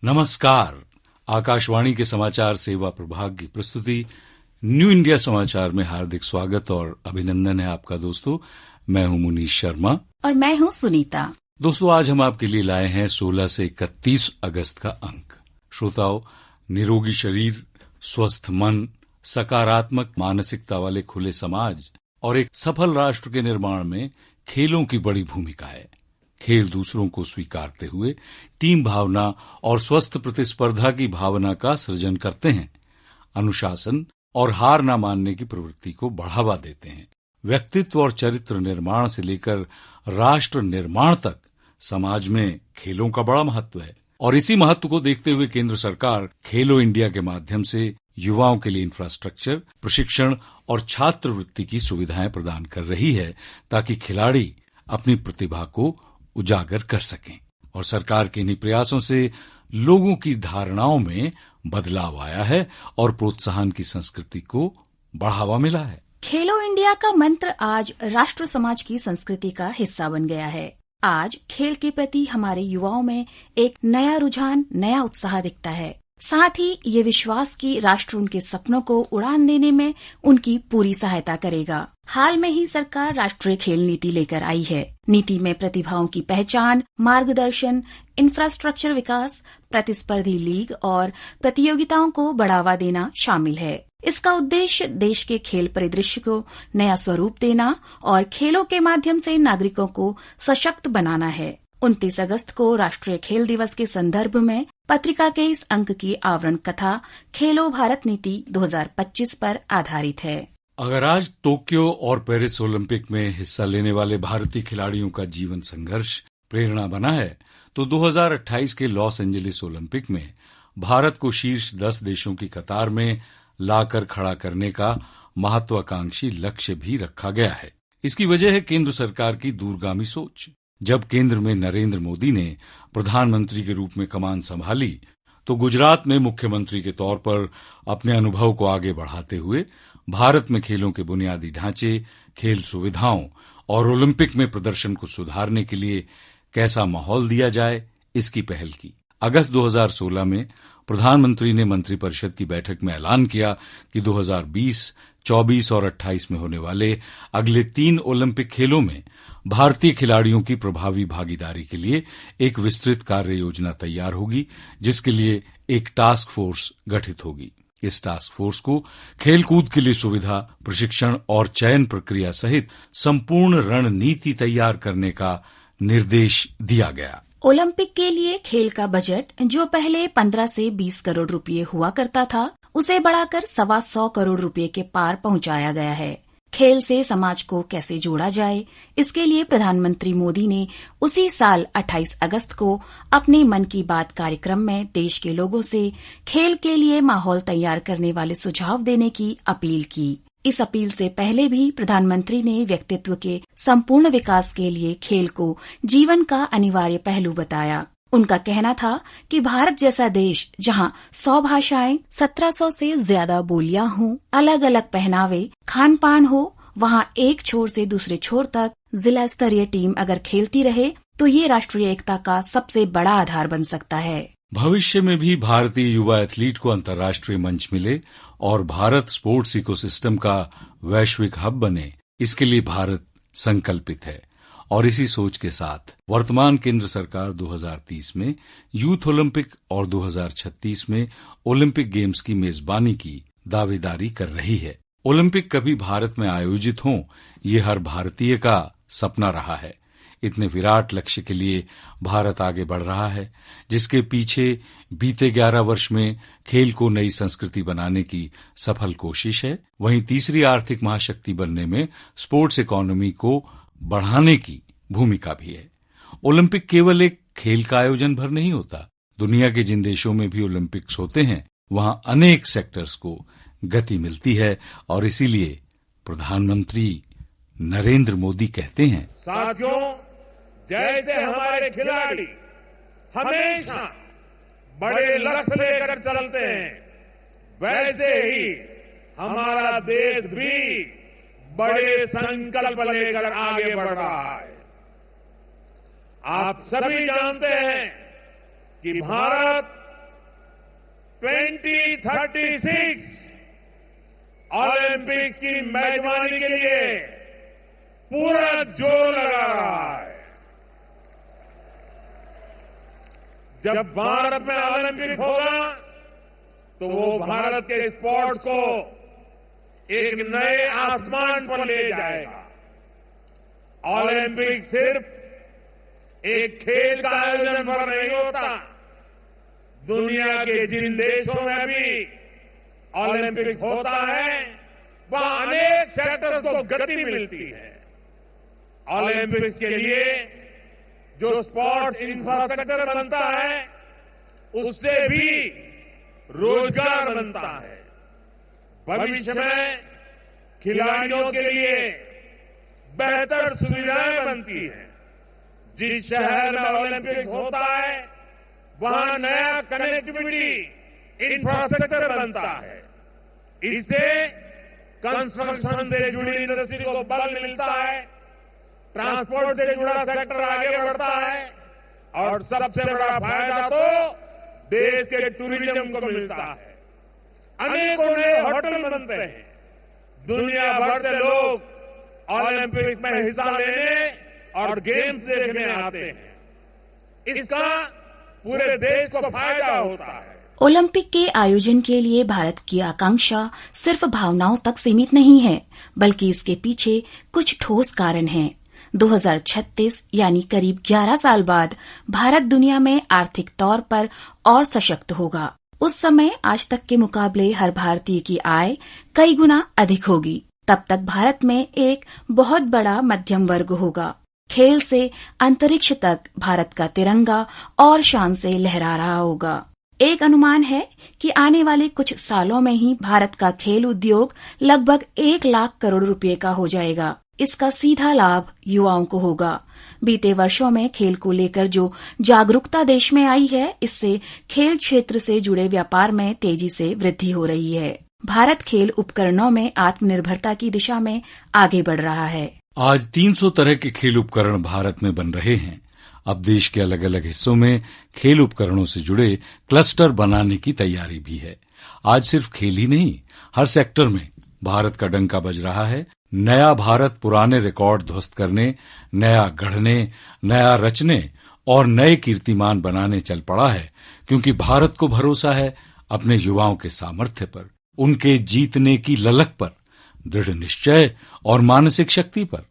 नमस्कार। आकाशवाणी के समाचार सेवा प्रभाग की प्रस्तुति न्यू इंडिया समाचार में हार्दिक स्वागत और अभिनंदन है आपका दोस्तों। मैं हूं मुनीश शर्मा और मैं हूं सुनीता। दोस्तों, आज हम आपके लिए लाए हैं 16 से 31 अगस्त का अंक। श्रोताओं, निरोगी शरीर, स्वस्थ मन, सकारात्मक मानसिकता वाले खुले समाज और एक सफल राष्ट्र के निर्माण में खेलों की बड़ी भूमिका है। खेल दूसरों को स्वीकारते हुए टीम भावना और स्वस्थ प्रतिस्पर्धा की भावना का सृजन करते हैं, अनुशासन और हार न मानने की प्रवृत्ति को बढ़ावा देते हैं। व्यक्तित्व और चरित्र निर्माण से लेकर राष्ट्र निर्माण तक समाज में खेलों का बड़ा महत्व है और इसी महत्व को देखते हुए केंद्र सरकार खेलो इंडिया के माध्यम से युवाओं के लिए इंफ्रास्ट्रक्चर, प्रशिक्षण और छात्रवृत्ति की सुविधाएं प्रदान कर रही है ताकि खिलाड़ी अपनी प्रतिभा को उजागर कर सकें। और सरकार के इन्हीं प्रयासों से लोगों की धारणाओं में बदलाव आया है और प्रोत्साहन की संस्कृति को बढ़ावा मिला है। खेलो इंडिया का मंत्र आज राष्ट्र समाज की संस्कृति का हिस्सा बन गया है। आज खेल के प्रति हमारे युवाओं में एक नया रुझान, नया उत्साह दिखता है। साथ ही ये विश्वास कि राष्ट्र उनके सपनों को उड़ान देने में उनकी पूरी सहायता करेगा। हाल में ही सरकार राष्ट्रीय खेल नीति लेकर आई है। नीति में प्रतिभाओं की पहचान, मार्गदर्शन, इंफ्रास्ट्रक्चर विकास, प्रतिस्पर्धी लीग और प्रतियोगिताओं को बढ़ावा देना शामिल है। इसका उद्देश्य देश के खेल परिदृश्य को नया स्वरूप देना और खेलों के माध्यम से नागरिकों को सशक्त बनाना है। 29 अगस्त को राष्ट्रीय खेल दिवस के संदर्भ में पत्रिका के इस अंक की आवरण कथा खेलो भारत नीति 2025 पर आधारित है। अगर आज टोक्यो और पेरिस ओलंपिक में हिस्सा लेने वाले भारतीय खिलाड़ियों का जीवन संघर्ष प्रेरणा बना है, तो 2028 के लॉस एंजलिस ओलंपिक में भारत को शीर्ष 10 देशों की कतार में लाकर खड़ा करने का महत्वाकांक्षी लक्ष्य भी रखा गया है। इसकी वजह है केंद्र सरकार की दूरगामी सोच। जब केंद्र में नरेंद्र मोदी ने प्रधानमंत्री के रूप में कमान संभाली, तो गुजरात में मुख्यमंत्री के तौर पर अपने अनुभव को आगे बढ़ाते हुए भारत में खेलों के बुनियादी ढांचे, खेल सुविधाओं और ओलंपिक में प्रदर्शन को सुधारने के लिए कैसा माहौल दिया जाए, इसकी पहल की। अगस्त 2016 में प्रधानमंत्री ने मंत्रिपरिषद की बैठक में ऐलान किया कि 2020, 24 और 28 में होने वाले अगले 3 ओलंपिक खेलों में भारतीय खिलाड़ियों की प्रभावी भागीदारी के लिए एक विस्तृत कार्य योजना तैयार होगी, जिसके लिए एक टास्क फोर्स गठित होगी। इस टास्क फोर्स को खेलकूद के लिए सुविधा, प्रशिक्षण और चयन प्रक्रिया सहित संपूर्ण रणनीति तैयार करने का निर्देश दिया गया। ओलंपिक के लिए खेल का बजट जो पहले 15 से 20 करोड़ रुपए हुआ करता था, उसे बढ़ाकर 125 करोड़ रुपए के पार पहुंचाया गया है। खेल से समाज को कैसे जोड़ा जाए, इसके लिए प्रधानमंत्री मोदी ने उसी साल 28 अगस्त को अपने मन की बात कार्यक्रम में देश के लोगों से खेल के लिए माहौल तैयार करने वाले सुझाव देने की अपील की। इस अपील से पहले भी प्रधानमंत्री ने व्यक्तित्व के संपूर्ण विकास के लिए खेल को जीवन का अनिवार्य पहलू बताया। उनका कहना था कि भारत जैसा देश जहां 100 भाषाएं, 1700 से ज्यादा बोलियां हों, अलग अलग पहनावे, खान पान हो, वहां एक छोर से दूसरे छोर तक जिला स्तरीय टीम अगर खेलती रहे तो ये राष्ट्रीय एकता का सबसे बड़ा आधार बन सकता है। भविष्य में भी भारतीय युवा एथलीट को अंतर्राष्ट्रीय मंच मिले और भारत स्पोर्ट्स इकोसिस्टम का वैश्विक हब बने, इसके लिए भारत संकल्पित है। और इसी सोच के साथ वर्तमान केंद्र सरकार 2030 में यूथ ओलंपिक और 2036 में ओलंपिक गेम्स की मेजबानी की दावेदारी कर रही है। ओलंपिक कभी भारत में आयोजित हों, ये हर भारतीय का सपना रहा है। इतने विराट लक्ष्य के लिए भारत आगे बढ़ रहा है, जिसके पीछे बीते 11 वर्ष में खेल को नई संस्कृति बनाने की सफल कोशिश है। वहीं तीसरी आर्थिक महाशक्ति बनने में स्पोर्ट्स इकोनॉमी को बढ़ाने की भूमिका भी है। ओलंपिक केवल एक खेल का आयोजन भर नहीं होता। दुनिया के जिन देशों में भी ओलंपिक्स होते हैं, वहां अनेक सेक्टर्स को गति मिलती है और इसीलिए प्रधानमंत्री नरेंद्र मोदी कहते हैं, साथियों, जैसे हमारे खिलाड़ी हमेशा बड़े लक्ष्य लेकर चलते हैं, वैसे ही हमारा देश भी बड़े संकल्प लेकर आगे बढ़ रहा है। आप सभी जानते हैं कि भारत 2036 ओलंपिक्स की मेजबानी के लिए पूरा जोर लगा रहा है। जब भारत में ओलंपिक होगा तो वो भारत के स्पोर्ट्स को एक नए आसमान पर ले जाएगा। ओलंपिक सिर्फ एक खेल का आयोजन पर नहीं होता, दुनिया के जिन देशों में भी ओलंपिक होता है वहां अनेक सेक्टर्स को गति मिलती है। ओलंपिक्स के लिए जो स्पोर्ट्स इंफ्रास्ट्रक्चर बनता है उससे भी रोजगार बनता है। भविष्य में खिलाड़ियों के लिए बेहतर सुविधाएं बनती हैं। जिस शहर में ओलंपिक्स होता है वहां नया कनेक्टिविटी इंफ्रास्ट्रक्चर बनता है। इससे कंस्ट्रक्शन से जुड़ी इंडस्ट्री को बल मिलता है, ट्रांसपोर्ट से जुड़ा सेक्टर आगे बढ़ता है और सबसे बड़ा फायदा तो देश के टूरिज्म को मिलता है। अनेकों नए होटल बनते हैं। दुनिया भर से लोग ओलंपिक्स में हिस्सा लेने और गेम्स देखने आते हैं। इसका पूरे देश को फायदा होता है। ओलंपिक के आयोजन के लिए भारत की आकांक्षा सिर्फ भावनाओं तक सीमित नहीं है, बल्कि इसके पीछे कुछ ठोस कारण हैं। 2036 यानी करीब 11 साल बाद भारत दुनिया में आर्थिक तौर पर और सशक्त होगा। उस समय आज तक के मुकाबले हर भारतीय की आय कई गुना अधिक होगी। तब तक भारत में एक बहुत बड़ा मध्यम वर्ग होगा। खेल से अंतरिक्ष तक भारत का तिरंगा और शान से लहरा रहा होगा। एक अनुमान है कि आने वाले कुछ सालों में ही भारत का खेल उद्योग लगभग 1 लाख करोड़ रुपए का हो जाएगा। इसका सीधा लाभ युवाओं को होगा। बीते वर्षों में खेल को लेकर जो जागरूकता देश में आई है, इससे खेल क्षेत्र से जुड़े व्यापार में तेजी से वृद्धि हो रही है। भारत खेल उपकरणों में आत्मनिर्भरता की दिशा में आगे बढ़ रहा है। आज 300 तरह के खेल उपकरण भारत में बन रहे हैं। अब देश के अलग अलग हिस्सों में खेल उपकरणों से जुड़े क्लस्टर बनाने की तैयारी भी है। आज सिर्फ खेल ही नहीं, हर सेक्टर में भारत का डंका बज रहा है। नया भारत पुराने रिकॉर्ड ध्वस्त करने, नया गढ़ने, नया रचने और नए कीर्तिमान बनाने चल पड़ा है, क्योंकि भारत को भरोसा है अपने युवाओं के सामर्थ्य पर, उनके जीतने की ललक पर, दृढ़ निश्चय और मानसिक शक्ति पर।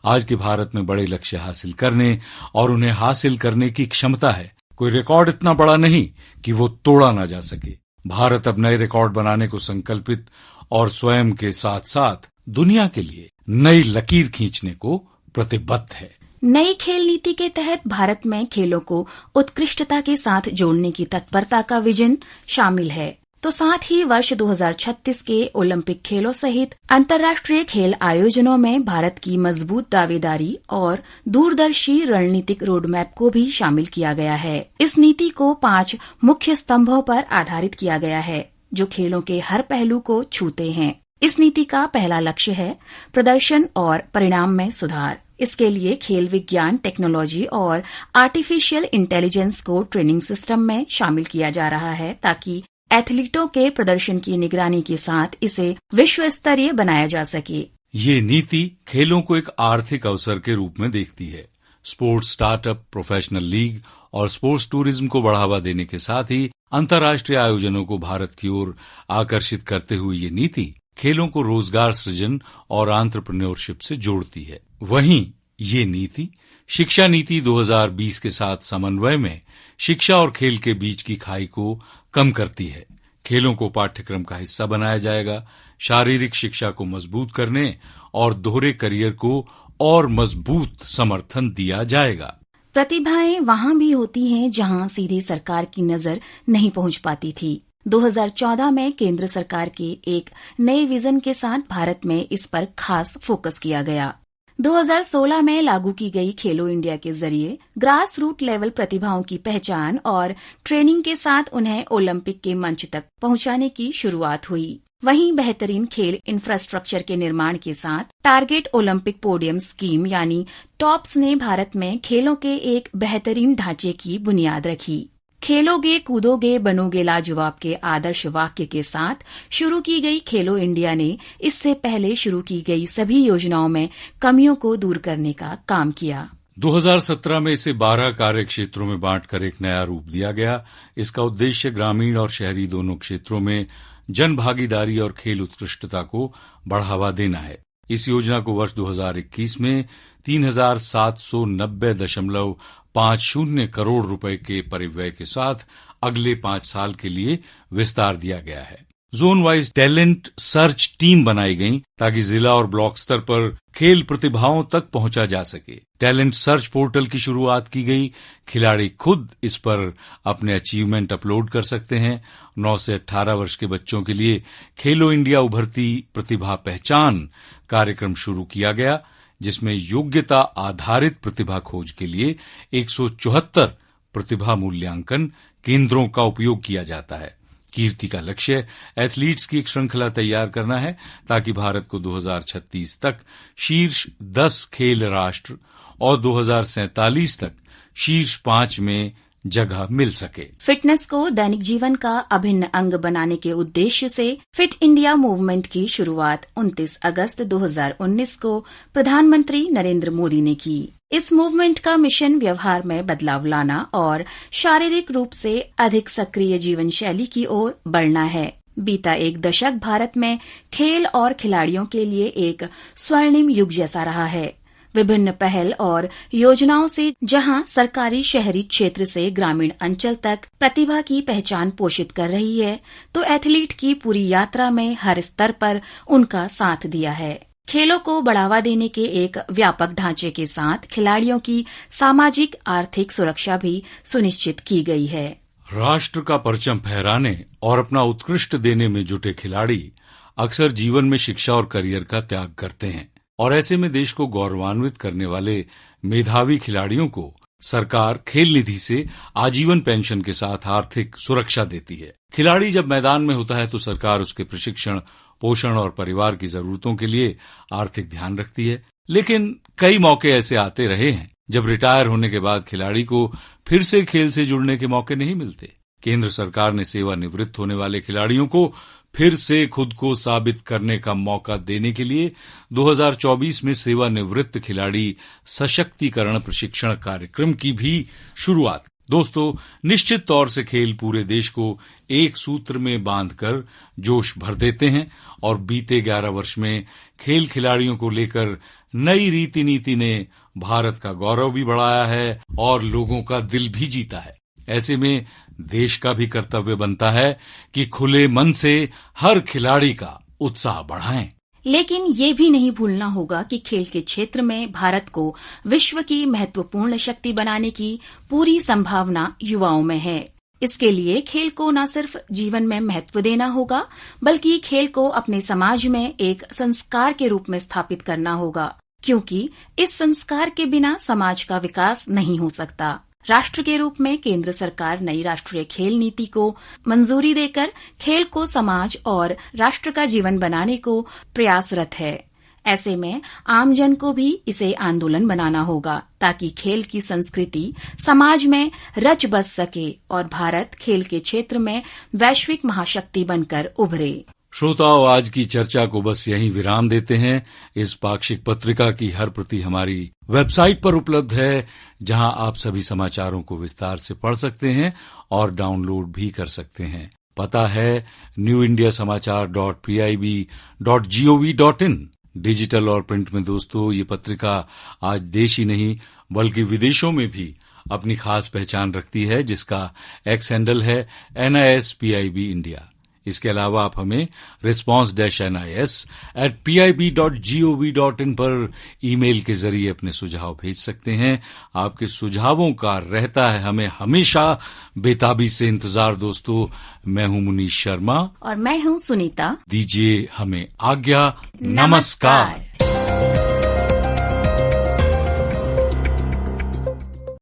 आज के भारत में बड़े लक्ष्य हासिल करने और उन्हें हासिल करने की क्षमता है। कोई रिकॉर्ड इतना बड़ा नहीं कि वो तोड़ा ना जा सके। भारत अब नए रिकॉर्ड बनाने को संकल्पित और स्वयं के साथ साथ दुनिया के लिए नई लकीर खींचने को प्रतिबद्ध है। नई खेल नीति के तहत भारत में खेलों को उत्कृष्टता के साथ जोड़ने की तत्परता का विजन शामिल है। तो साथ ही वर्ष 2036 के ओलंपिक खेलों सहित अंतर्राष्ट्रीय खेल आयोजनों में भारत की मजबूत दावेदारी और दूरदर्शी रणनीतिक रोडमैप को भी शामिल किया गया है। इस नीति को 5 मुख्य स्तंभों पर आधारित किया गया है, जो खेलों के हर पहलू को छूते हैं। इस नीति का पहला लक्ष्य है प्रदर्शन और परिणाम में सुधार। इसके लिए खेल विज्ञान, टेक्नोलॉजी और आर्टिफिशियल इंटेलिजेंस को ट्रेनिंग सिस्टम में शामिल किया जा रहा है, ताकि एथलीटों के प्रदर्शन की निगरानी के साथ इसे विश्व स्तरीय बनाया जा सके। ये नीति खेलों को एक आर्थिक अवसर के रूप में देखती है। स्पोर्ट्स स्टार्टअप, प्रोफेशनल लीग और स्पोर्ट्स टूरिज्म को बढ़ावा देने के साथ ही अंतर्राष्ट्रीय आयोजनों को भारत की ओर आकर्षित करते हुए ये नीति खेलों को रोजगार सृजन और एंटरप्रेन्योरशिप से जोड़ती है। वहीं ये नीति शिक्षा नीति 2020 के साथ समन्वय में शिक्षा और खेल के बीच की खाई को कम करती है। खेलों को पाठ्यक्रम का हिस्सा बनाया जाएगा, शारीरिक शिक्षा को मजबूत करने और दोहरे करियर को और मजबूत समर्थन दिया जाएगा। प्रतिभाएं वहां भी होती हैं जहां सीधे सरकार की नजर नहीं पहुंच पाती थी। 2014 में केंद्र सरकार के एक नए विजन के साथ भारत में इस पर खास फोकस किया गया। 2016 में लागू की गई खेलो इंडिया के जरिए ग्रास रूट लेवल प्रतिभाओं की पहचान और ट्रेनिंग के साथ उन्हें ओलंपिक के मंच तक पहुंचाने की शुरुआत हुई। वहीं बेहतरीन खेल इंफ्रास्ट्रक्चर के निर्माण के साथ टारगेट ओलंपिक पोडियम स्कीम यानी टॉप्स ने भारत में खेलों के एक बेहतरीन ढांचे की बुनियाद रखी। खेलोगे कूदोगे बनोगे लाजवाब के आदर्श वाक्य के साथ शुरू की गई खेलो इंडिया ने इससे पहले शुरू की गई सभी योजनाओं में कमियों को दूर करने का काम किया। 2017 में इसे 12 कार्य क्षेत्रों में बांटकर एक नया रूप दिया गया। इसका उद्देश्य ग्रामीण और शहरी दोनों क्षेत्रों में जन भागीदारी और खेल उत्कृष्टता को बढ़ावा देना है। इस योजना को वर्ष 2021 में 3790.50 करोड़ रुपए के परिव्यय के साथ अगले 5 साल के लिए विस्तार दिया गया है। Zone wise talent search team बनाई गई ताकि जिला और ब्लॉक स्तर पर खेल प्रतिभाओं तक पहुंचा जा सके। टैलेंट सर्च पोर्टल की शुरुआत की गई। खिलाड़ी खुद इस पर अपने अचीवमेंट अपलोड कर सकते हैं। 9 से 18 वर्ष के बच्चों के लिए खेलो इंडिया उभरती प्रतिभा पहचान कार्यक्रम शुरू किया गया, जिसमें योग्यता आधारित प्रतिभा खोज के लिए 174 प्रतिभा मूल्यांकन केंद्रों का उपयोग किया जाता है। कीर्ति का लक्ष्य एथलीट्स की एक श्रृंखला तैयार करना है ताकि भारत को 2036 तक शीर्ष 10 खेल राष्ट्र और 2047 तक शीर्ष 5 में जगह मिल सके। फिटनेस को दैनिक जीवन का अभिन्न अंग बनाने के उद्देश्य से फिट इंडिया मूवमेंट की शुरुआत 29 अगस्त 2019 को प्रधानमंत्री नरेंद्र मोदी ने की। इस मूवमेंट का मिशन व्यवहार में बदलाव लाना और शारीरिक रूप से अधिक सक्रिय जीवन शैली की ओर बढ़ना है। बीता एक दशक भारत में खेल और खिलाड़ियों के लिए एक स्वर्णिम युग जैसा रहा है। विभिन्न पहल और योजनाओं से जहां सरकारी शहरी क्षेत्र से ग्रामीण अंचल तक प्रतिभा की पहचान पोषित कर रही है, तो एथलीट की पूरी यात्रा में हर स्तर पर उनका साथ दिया है। खेलों को बढ़ावा देने के एक व्यापक ढांचे के साथ खिलाड़ियों की सामाजिक आर्थिक सुरक्षा भी सुनिश्चित की गई है। राष्ट्र का परचम फहराने और अपना उत्कृष्ट देने में जुटे खिलाड़ी अक्सर जीवन में शिक्षा और करियर का त्याग करते हैं, और ऐसे में देश को गौरवान्वित करने वाले मेधावी खिलाड़ियों को सरकार खेल निधि से आजीवन पेंशन के साथ आर्थिक सुरक्षा देती है। खिलाड़ी जब मैदान में होता है तो सरकार उसके प्रशिक्षण, पोषण और परिवार की जरूरतों के लिए आर्थिक ध्यान रखती है। लेकिन कई मौके ऐसे आते रहे हैं जब रिटायर होने के बाद खिलाड़ी को फिर से खेल से जुड़ने के मौके नहीं मिलते। केंद्र सरकार ने सेवानिवृत्त होने वाले खिलाड़ियों को फिर से खुद को साबित करने का मौका देने के लिए 2024 में सेवानिवृत्त खिलाड़ी सशक्तिकरण प्रशिक्षण कार्यक्रम की भी शुरुआत। दोस्तों, निश्चित तौर से खेल पूरे देश को एक सूत्र में बांधकर जोश भर देते हैं और बीते 11 वर्ष में खेल खिलाड़ियों को लेकर नई रीति नीति ने भारत का गौरव भी बढ़ाया है और लोगों का दिल भी जीता है। ऐसे में देश का भी कर्तव्य बनता है कि खुले मन से हर खिलाड़ी का उत्साह बढ़ाएं। लेकिन ये भी नहीं भूलना होगा कि खेल के क्षेत्र में भारत को विश्व की महत्वपूर्ण शक्ति बनाने की पूरी संभावना युवाओं में है। इसके लिए खेल को न सिर्फ जीवन में महत्व देना होगा, बल्कि खेल को अपने समाज में एक संस्कार के रूप में स्थापित करना होगा, क्योंकि इस संस्कार के बिना समाज का विकास नहीं हो सकता। राष्ट्र के रूप में केंद्र सरकार नई राष्ट्रीय खेल नीति को मंजूरी देकर खेल को समाज और राष्ट्र का जीवन बनाने को प्रयासरत है। ऐसे में आमजन को भी इसे आंदोलन बनाना होगा ताकि खेल की संस्कृति समाज में रच बस सके और भारत खेल के क्षेत्र में वैश्विक महाशक्ति बनकर उभरे। श्रोताओं, आज की चर्चा को बस यहीं विराम देते हैं। इस पाक्षिक पत्रिका की हर प्रति हमारी वेबसाइट पर उपलब्ध है, जहां आप सभी समाचारों को विस्तार से पढ़ सकते हैं और डाउनलोड भी कर सकते हैं। पता है newindiasamaachar.pib.gov.in। डिजिटल और प्रिंट में दोस्तों, ये पत्रिका आज देश ही नहीं बल्कि विदेशों में भी अपनी खास पहचान रखती है, जिसका एक्स हैंडल है NISPIB इंडिया। इसके अलावा आप हमें response-nis@pib.gov.in पर ईमेल के जरिए अपने सुझाव भेज सकते हैं। आपके सुझावों का रहता है हमें हमेशा बेताबी से इंतजार। दोस्तों, मैं हूं मुनीश शर्मा और मैं हूं सुनीता। दीजिए हमें आज्ञा। नमस्कार।